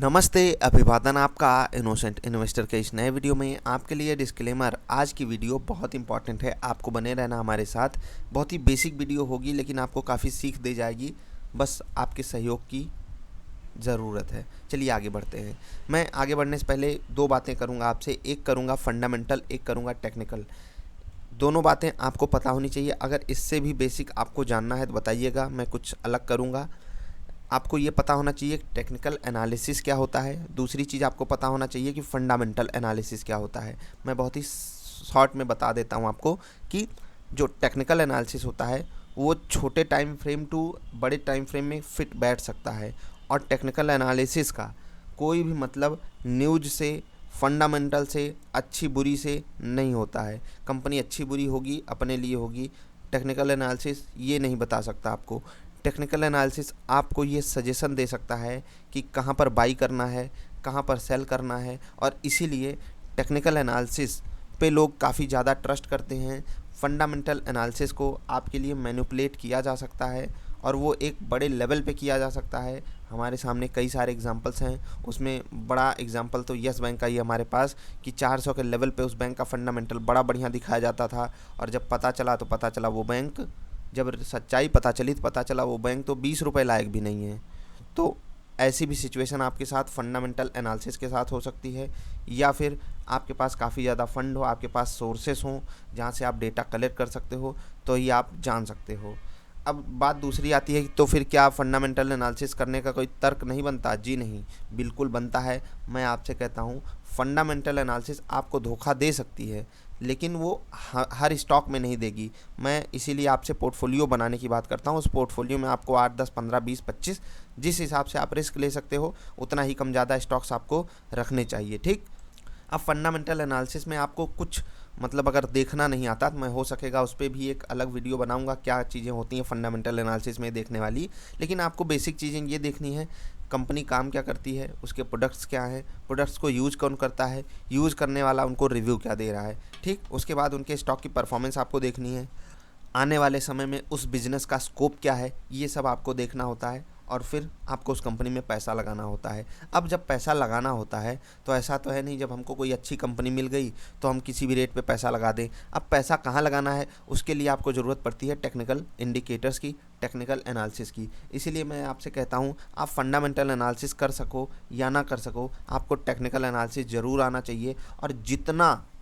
नमस्ते, अभिवादन आपका इनोसेंट इन्वेस्टर के इस नए वीडियो में। आपके लिए डिस्क्लेमर, आज की वीडियो बहुत इंपॉर्टेंट है, आपको बने रहना हमारे साथ। बहुत ही बेसिक वीडियो होगी लेकिन आपको काफ़ी सीख दे जाएगी, बस आपके सहयोग की ज़रूरत है। चलिए आगे बढ़ते हैं। मैं आगे बढ़ने से पहले दो बातें करूंगा आपसे, एक करूंगा फंडामेंटल, एक करूंगा टेक्निकल। दोनों बातें आपको पता होनी चाहिए। अगर इससे भी बेसिक आपको जानना है तो बताइएगा, मैं कुछ अलग करूंगा। आपको ये पता होना चाहिए टेक्निकल एनालिसिस क्या होता है। दूसरी चीज़ आपको पता होना चाहिए कि फंडामेंटल एनालिसिस क्या होता है। मैं बहुत ही शॉर्ट में बता देता हूँ आपको कि जो टेक्निकल एनालिसिस होता है वो छोटे टाइम फ्रेम टू बड़े टाइम फ्रेम में फिट बैठ सकता है, और टेक्निकल एनालिसिस का कोई भी मतलब न्यूज से, फंडामेंटल से, अच्छी बुरी से नहीं होता है। कंपनी अच्छी बुरी होगी अपने लिए होगी, टेक्निकल एनालिसिस ये नहीं बता सकता आपको। टेक्निकल एनालिसिस आपको ये सजेशन दे सकता है कि कहाँ पर बाई करना है, कहाँ पर सेल करना है, और इसीलिए टेक्निकल एनालिसिस पे लोग काफ़ी ज़्यादा ट्रस्ट करते हैं। फंडामेंटल एनालिसिस को आपके लिए मैनिपुलेट किया जा सकता है और वो एक बड़े लेवल पे किया जा सकता है। हमारे सामने कई सारे एग्जांपल्स हैं, उसमें बड़ा एग्जांपल तो यस बैंक का ही है हमारे पास कि 400 के लेवल पे उस बैंक का फंडामेंटल बड़ा बढ़िया दिखाया जाता था, और जब पता चला तो पता चला वो बैंक, जब सच्चाई पता चली तो पता चला वो बैंक तो 20 रुपये लायक भी नहीं है। तो ऐसी भी सिचुएशन आपके साथ फंडामेंटल एनालिसिस के साथ हो सकती है, या फिर आपके पास काफ़ी ज़्यादा फंड हो, आपके पास सोर्सेस हों जहाँ से आप डेटा कलेक्ट कर सकते हो, तो ही आप जान सकते हो। अब बात दूसरी आती है कि तो फिर क्या फंडामेंटल एनालिसिस करने का कोई तर्क नहीं बनता? जी नहीं, बिल्कुल बनता है। मैं आपसे कहता हूँ फंडामेंटल एनालिसिस आपको धोखा दे सकती है, लेकिन वो हर स्टॉक में नहीं देगी। मैं इसीलिए आपसे पोर्टफोलियो बनाने की बात करता हूँ। उस पोर्टफोलियो में आपको 8, 10, 15, 20, 25 जिस हिसाब से आप रिस्क ले सकते हो उतना ही कम ज़्यादा स्टॉक्स आपको रखने चाहिए, ठीक। अब फंडामेंटल एनालिसिस में आपको कुछ मतलब अगर देखना नहीं आता तो मैं हो सकेगा उस पर भी एक अलग वीडियो बनाऊंगा, क्या चीज़ें होती हैं फंडामेंटल एनालिसिस में देखने वाली। लेकिन आपको बेसिक चीज़ें ये देखनी है, कंपनी काम क्या करती है, उसके प्रोडक्ट्स क्या हैं, प्रोडक्ट्स को यूज़ कौन करता है, यूज़ करने वाला उनको रिव्यू क्या दे रहा है, ठीक। उसके बाद उनके स्टॉक की परफॉर्मेंस आपको देखनी है, आने वाले समय में उस बिज़नेस का स्कोप क्या है, ये सब आपको देखना होता है, और फिर आपको उस कंपनी में पैसा लगाना होता है। अब जब पैसा लगाना होता है तो ऐसा तो है नहीं जब हमको कोई अच्छी कंपनी मिल गई तो हम किसी भी रेट पे पैसा लगा दें। अब पैसा कहाँ लगाना है उसके लिए आपको ज़रूरत पड़ती है टेक्निकल इंडिकेटर्स की, टेक्निकल एनालिसिस की। इसीलिए मैं आपसे कहता हूँ आप फंडामेंटल एनालिसिस कर सको या ना कर सको, आपको टेक्निकल एनालिसिस ज़रूर आना चाहिए। और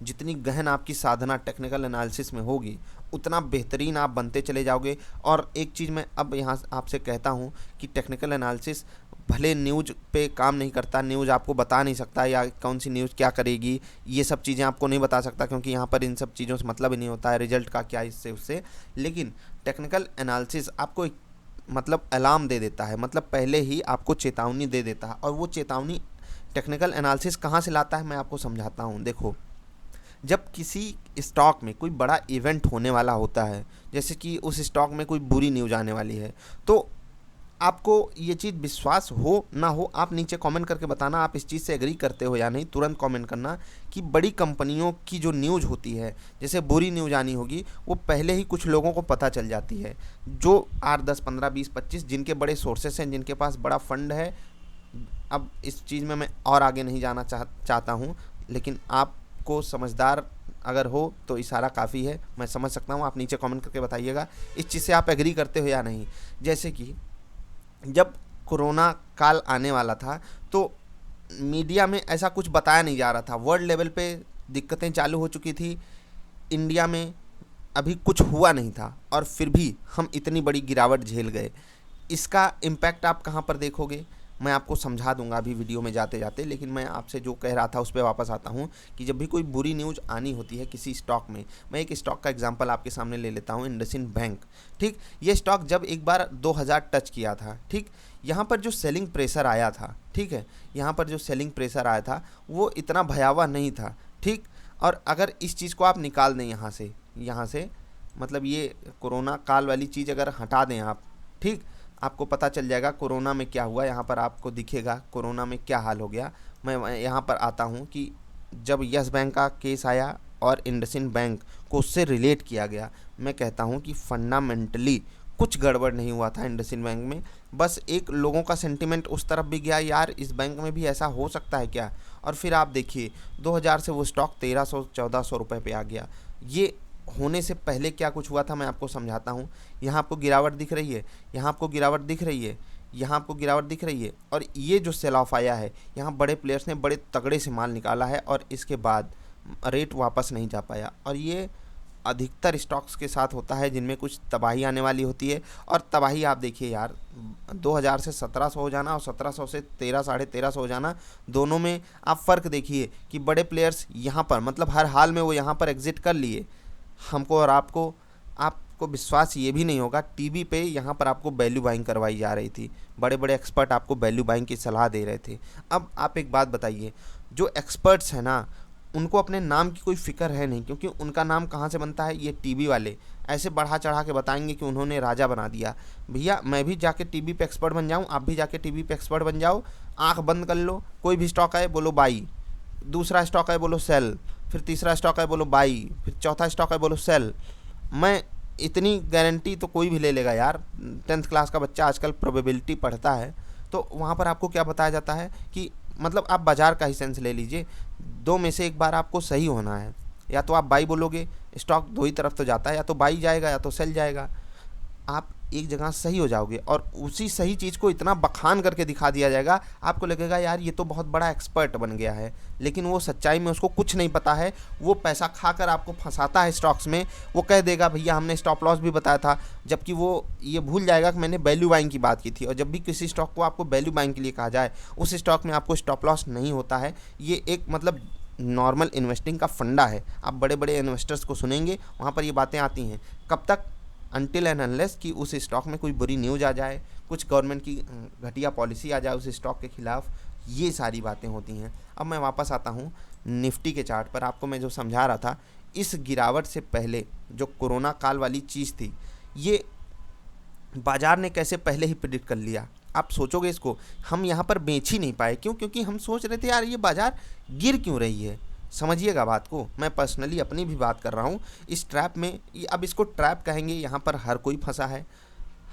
जितनी गहन आपकी साधना टेक्निकल एनालिसिस में होगी उतना बेहतरीन आप बनते चले जाओगे। और एक चीज़ मैं अब यहाँ आपसे कहता हूँ कि टेक्निकल एनालिसिस भले न्यूज पे काम नहीं करता, न्यूज़ आपको बता नहीं सकता या कौन सी न्यूज़ क्या करेगी, ये सब चीज़ें आपको नहीं बता सकता, क्योंकि यहाँ पर इन सब चीज़ों से मतलब ही नहीं होता है रिजल्ट का क्या इससे उससे। लेकिन टेक्निकल एनालिसिस आपको एक मतलब अलार्म दे देता है, मतलब पहले ही आपको चेतावनी दे देता है। और वो चेतावनी टेक्निकल एनालिसिस कहाँ से लाता है मैं आपको समझाता हूँ। देखो, जब किसी स्टॉक में कोई बड़ा इवेंट होने वाला होता है, जैसे कि उस स्टॉक में कोई बुरी न्यूज़ आने वाली है, तो आपको ये चीज़ विश्वास हो ना हो आप नीचे कमेंट करके बताना आप इस चीज़ से एग्री करते हो या नहीं। तुरंत कमेंट करना कि बड़ी कंपनियों की जो न्यूज़ होती है, जैसे बुरी न्यूज़ आनी होगी, वो पहले ही कुछ लोगों को पता चल जाती है, जो 8, 10, 15, 20, 25 जिनके बड़े सोर्सेस हैं, जिनके पास बड़ा फंड है। अब इस चीज़ में मैं और आगे नहीं जाना चाहता हूँ, लेकिन आपको समझदार अगर हो तो इशारा काफ़ी है, मैं समझ सकता हूँ। आप नीचे कमेंट करके बताइएगा इस चीज़ से आप एग्री करते हो या नहीं। जैसे कि जब कोरोना काल आने वाला था तो मीडिया में ऐसा कुछ बताया नहीं जा रहा था, वर्ल्ड लेवल पे दिक्कतें चालू हो चुकी थी, इंडिया में अभी कुछ हुआ नहीं था, और फिर भी हम इतनी बड़ी गिरावट झेल गए। इसका इम्पैक्ट आप कहाँ पर देखोगे मैं आपको समझा दूंगा अभी वीडियो में जाते जाते, लेकिन मैं आपसे जो कह रहा था उस पर वापस आता हूँ कि जब भी कोई बुरी न्यूज़ आनी होती है किसी स्टॉक में, मैं एक स्टॉक का एग्जांपल आपके सामने ले लेता हूँ, इंडसइंड बैंक, ठीक। ये स्टॉक जब एक बार 2000 टच किया था, ठीक, यहाँ पर जो सेलिंग प्रेशर आया था, ठीक है, यहाँ पर जो सेलिंग प्रेशर आया था वो इतना भयावह नहीं था, ठीक। और अगर इस चीज़ को आप निकाल दें यहाँ से मतलब ये कोरोना काल वाली चीज़ अगर हटा दें आप, ठीक, आपको पता चल जाएगा कोरोना में क्या हुआ। यहाँ पर आपको दिखेगा कोरोना में क्या हाल हो गया। मैं यहाँ पर आता हूँ कि जब यस बैंक का केस आया और इंडसइंड बैंक को उससे रिलेट किया गया, मैं कहता हूँ कि फंडामेंटली कुछ गड़बड़ नहीं हुआ था इंडसइंड बैंक में। बस एक लोगों का सेंटिमेंट उस तरफ भी गया, यार इस बैंक में भी ऐसा हो सकता है क्या। और फिर आप देखिए 2000 से वो स्टॉक 1300-1400 रुपये पे आ गया। ये होने से पहले क्या कुछ हुआ था मैं आपको समझाता हूँ। यहाँ आपको गिरावट दिख रही है, यहाँ आपको गिरावट दिख रही है, यहाँ आपको गिरावट दिख रही है, और ये जो सेल ऑफ आया है, यहाँ बड़े प्लेयर्स ने बड़े तगड़े से माल निकाला है और इसके बाद रेट वापस नहीं जा पाया। और ये अधिकतर स्टॉक्स के साथ होता है जिनमें कुछ तबाही आने वाली होती है। और तबाही आप देखिए यार, 2000 से 1700 हो जाना और 1700 से 1300-1350 हो जाना, दोनों में आप फ़र्क देखिए कि बड़े प्लेयर्स यहाँ पर मतलब हर हाल में वो यहाँ पर एग्जिट कर लिए। हमको और आपको विश्वास ये भी नहीं होगा, टीवी पे यहाँ पर आपको वैल्यू बाइंग करवाई जा रही थी, बड़े बड़े एक्सपर्ट आपको वैल्यू बाइंग की सलाह दे रहे थे। अब आप एक बात बताइए, जो एक्सपर्ट्स हैं ना, उनको अपने नाम की कोई फ़िक्र है नहीं, क्योंकि उनका नाम कहाँ से बनता है, ये टीवी वाले ऐसे बढ़ा चढ़ा के बताएंगे कि उन्होंने राजा बना दिया। भैया मैं भी जाके टीवी पे एक्सपर्ट बन जाऊँ, आप भी जाके टीवी पे एक्सपर्ट बन जाओ, आंख बंद कर लो, कोई भी स्टॉक आए बोलो बाई, दूसरा स्टॉक आए बोलो सेल, फिर तीसरा स्टॉक आए बोलो बाई, फिर चौथा स्टॉक आए बोलो सेल। मैं इतनी गारंटी तो कोई भी ले लेगा यार। 10th क्लास का बच्चा आजकल प्रोबेबिलिटी पढ़ता है, तो वहाँ पर आपको क्या बताया जाता है कि मतलब आप बाज़ार का ही सेंस ले लीजिए, दो में से एक बार आपको सही होना है। या तो आप बाई बोलोगे, स्टॉक दो ही तरफ तो जाता है, या तो बाई जाएगा या तो सेल जाएगा। आप एक जगह सही हो जाओगे और उसी सही चीज़ को इतना बखान करके दिखा दिया जाएगा, आपको लगेगा यार ये तो बहुत बड़ा एक्सपर्ट बन गया है, लेकिन वो सच्चाई में उसको कुछ नहीं पता है। वो पैसा खाकर आपको फंसाता है स्टॉक्स में। वो कह देगा भैया हमने स्टॉप लॉस भी बताया था, जबकि वो ये भूल जाएगा कि मैंने वैल्यू बाइंग की बात की थी। और जब भी किसी स्टॉक को आपको वैल्यू बाइंग के लिए कहा जाए, उस स्टॉक में आपको स्टॉप लॉस नहीं होता है। ये एक मतलब नॉर्मल इन्वेस्टिंग का फंडा है। आप बड़े बड़े इन्वेस्टर्स को सुनेंगे, वहाँ पर ये बातें आती हैं। कब तक? अनटिल एंड अनलेस कि उस स्टॉक में कोई बुरी न्यूज़ आ जाए, कुछ गवर्नमेंट की घटिया पॉलिसी आ जाए उस स्टॉक के खिलाफ, ये सारी बातें होती हैं। अब मैं वापस आता हूँ निफ्टी के चार्ट पर। आपको मैं जो समझा रहा था, इस गिरावट से पहले जो कोरोना काल वाली चीज़ थी, ये बाज़ार ने कैसे पहले ही प्रिडिक्ट कर लिया। आप सोचोगे इसको, हम यहाँ पर बेच ही नहीं पाए, क्यों? क्योंकि हम सोच रहे थे यार ये बाज़ार गिर क्यों रही है। समझिएगा बात को, मैं पर्सनली अपनी भी बात कर रहा हूँ इस ट्रैप में। अब इसको ट्रैप कहेंगे, यहाँ पर हर कोई फंसा है,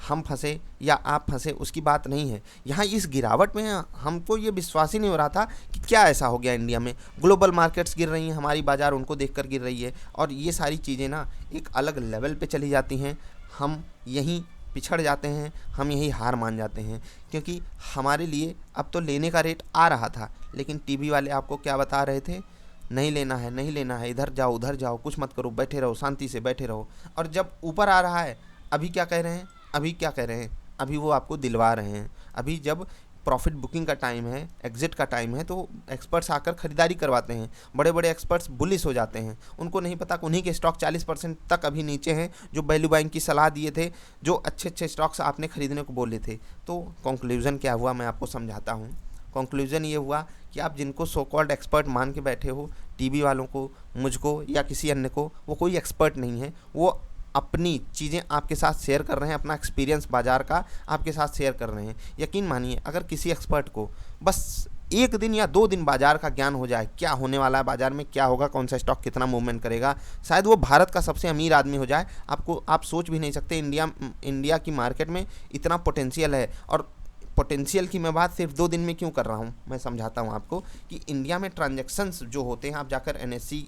हम फंसे या आप फंसे उसकी बात नहीं है। यहाँ इस गिरावट में हमको ये विश्वास ही नहीं हो रहा था कि क्या ऐसा हो गया इंडिया में। ग्लोबल मार्केट्स गिर रही हैं, हमारी बाज़ार उनको देखकर गिर रही है, और ये सारी चीज़ें ना एक अलग लेवल पे चली जाती हैं। हम यहीं पिछड़ जाते हैं, हम यही हार मान जाते हैं, क्योंकि हमारे लिए अब तो लेने का रेट आ रहा था, लेकिन टीवी वाले आपको क्या बता रहे थे, नहीं लेना है, नहीं लेना है, इधर जाओ उधर जाओ, कुछ मत करो, बैठे रहो, शांति से बैठे रहो। और जब ऊपर आ रहा है, अभी क्या कह रहे हैं, अभी क्या कह रहे हैं, अभी वो आपको दिलवा रहे हैं। अभी जब प्रॉफिट बुकिंग का टाइम है, एग्जिट का टाइम है, तो एक्सपर्ट्स आकर ख़रीदारी करवाते हैं। बड़े बड़े एक्सपर्ट्स बुलिश हो जाते हैं, उनको नहीं पता कि उन्हीं के स्टॉक 40% तक अभी नीचे हैं, जो वैल्यू बाइंग की सलाह दिए थे, जो अच्छे अच्छे स्टॉक्स आपने खरीदने को बोले थे। तो कंक्लूजन क्या हुआ, मैं आपको समझाता हूँ। कंक्लूजन ये हुआ कि आप जिनको सो कॉल्ड एक्सपर्ट मान के बैठे हो, टीवी वालों को, मुझको या किसी अन्य को, वो कोई एक्सपर्ट नहीं है। वो अपनी चीज़ें आपके साथ शेयर कर रहे हैं, अपना एक्सपीरियंस बाज़ार का आपके साथ शेयर कर रहे हैं। यकीन मानिए, अगर किसी एक्सपर्ट को बस 1 दिन या 2 दिन बाज़ार का ज्ञान हो जाए, क्या होने वाला है बाज़ार में, क्या होगा, कौन सा स्टॉक कितना मूवमेंट करेगा, शायद वो भारत का सबसे अमीर आदमी हो जाए। आप सोच भी नहीं सकते इंडिया की मार्केट में इतना पोटेंशियल है। और पोटेंशियल की मैं बात सिर्फ 2 दिन में क्यों कर रहा हूँ, मैं समझाता हूँ आपको कि इंडिया में ट्रांजैक्शंस जो होते हैं, आप जाकर एनएससी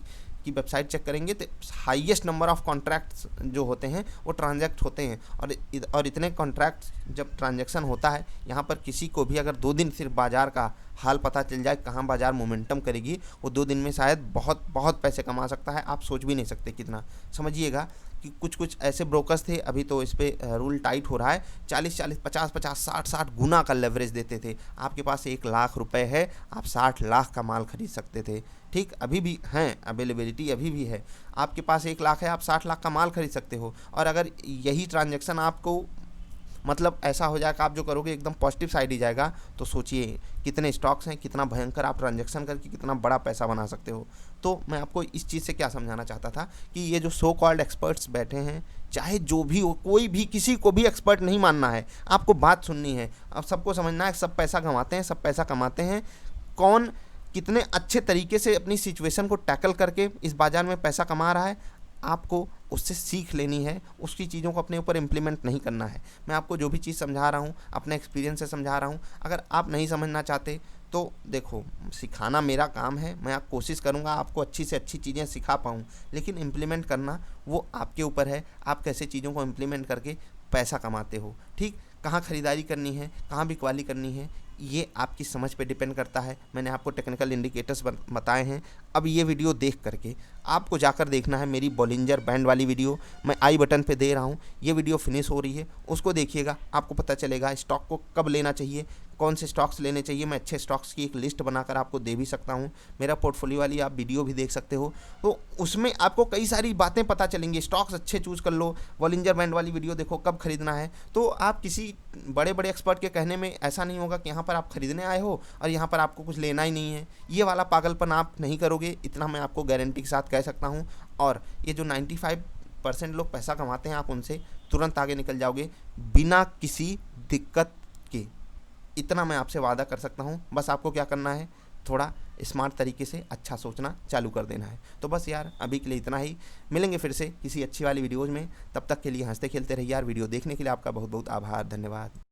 की वेबसाइट चेक करेंगे तो हाईएस्ट नंबर ऑफ कॉन्ट्रैक्ट्स जो होते हैं वो ट्रांजैक्ट होते हैं। और इतने कॉन्ट्रैक्ट्स जब ट्रांजैक्शन होता है, यहाँ पर किसी को भी अगर 2 दिन सिर्फ बाज़ार का हाल पता चल जाए, कहाँ बाज़ार मोमेंटम करेगी, वो 2 दिन में शायद बहुत बहुत पैसे कमा सकता है। आप सोच भी नहीं सकते कितना। समझिएगा कि कुछ ऐसे ब्रोकर्स थे, अभी तो इस पर रूल टाइट हो रहा है, 40-40, 50-50, 60-60 गुना का लेवरेज देते थे। आपके पास 1 लाख रुपए है, आप 60 लाख का माल खरीद सकते थे। ठीक, अभी भी हैं, अवेलेबिलिटी अभी भी है। आपके पास 1 लाख है, आप 60 लाख का माल खरीद सकते हो। और अगर यही ट्रांजैक्शन आपको मतलब ऐसा हो जाएगा, आप जो करोगे एकदम पॉजिटिव साइड ही जाएगा, तो सोचिए कितने स्टॉक्स हैं, कितना भयंकर आप ट्रांजैक्शन करके कितना बड़ा पैसा बना सकते हो। तो मैं आपको इस चीज़ से क्या समझाना चाहता था कि ये जो सो कॉल्ड एक्सपर्ट्स बैठे हैं, चाहे जो भी हो, कोई भी किसी को भी एक्सपर्ट नहीं मानना है, आपको बात सुननी है। अब सबको समझना है, सब पैसा कमाते हैं, सब पैसा कमाते हैं। कौन कितने अच्छे तरीके से अपनी सिचुएशन को टैकल करके इस बाज़ार में पैसा कमा रहा है, आपको उससे सीख लेनी है, उसकी चीज़ों को अपने ऊपर इम्प्लीमेंट नहीं करना है। मैं आपको जो भी चीज़ समझा रहा हूँ अपने एक्सपीरियंस से समझा रहा हूँ। अगर आप नहीं समझना चाहते तो देखो, सिखाना मेरा काम है, मैं कोशिश करूँगा आपको अच्छी से अच्छी चीज़ें सिखा पाऊँ, लेकिन इम्प्लीमेंट करना वो आपके ऊपर है। आप कैसे चीज़ों को इम्प्लीमेंट करके पैसा कमाते हो, ठीक। कहाँ ख़रीदारी करनी है, कहाँ बिकवाली करनी है, ये आपकी समझ पे डिपेंड करता है। मैंने आपको टेक्निकल इंडिकेटर्स बताए हैं। अब ये वीडियो देख करके आपको जाकर देखना है मेरी बॉलिंजर बैंड वाली वीडियो, मैं आई बटन पे दे रहा हूँ। ये वीडियो फिनिश हो रही है, उसको देखिएगा, आपको पता चलेगा स्टॉक को कब लेना चाहिए, कौन से स्टॉक्स लेने चाहिए। मैं अच्छे स्टॉक्स की एक लिस्ट बनाकर आपको दे भी सकता हूँ। मेरा पोर्टफोलियो वाली आप वीडियो भी देख सकते हो, तो उसमें आपको कई सारी बातें पता चलेंगी। स्टॉक्स अच्छे चूज़ कर लो, बॉलिंजर बैंड वाली वीडियो देखो, कब खरीदना है। तो आप किसी बड़े बड़े एक्सपर्ट के कहने में ऐसा नहीं होगा कि यहाँ पर आप खरीदने आए हो और यहाँ पर आपको कुछ लेना ही नहीं है। ये वाला पागलपन आप नहीं करोगे, इतना मैं आपको गारंटी के साथ कह सकता हूँ। और ये जो 95% लोग पैसा कमाते हैं, आप उनसे तुरंत आगे निकल जाओगे बिना किसी दिक्कत के, इतना मैं आपसे वादा कर सकता हूँ। बस आपको क्या करना है, थोड़ा स्मार्ट तरीके से अच्छा सोचना चालू कर देना है। तो बस यार, अभी के लिए इतना ही। मिलेंगे फिर से किसी अच्छी वाली वीडियोज़ में, तब तक के लिए हंसते खेलते रहिए यार। वीडियो देखने के लिए आपका बहुत बहुत आभार, धन्यवाद।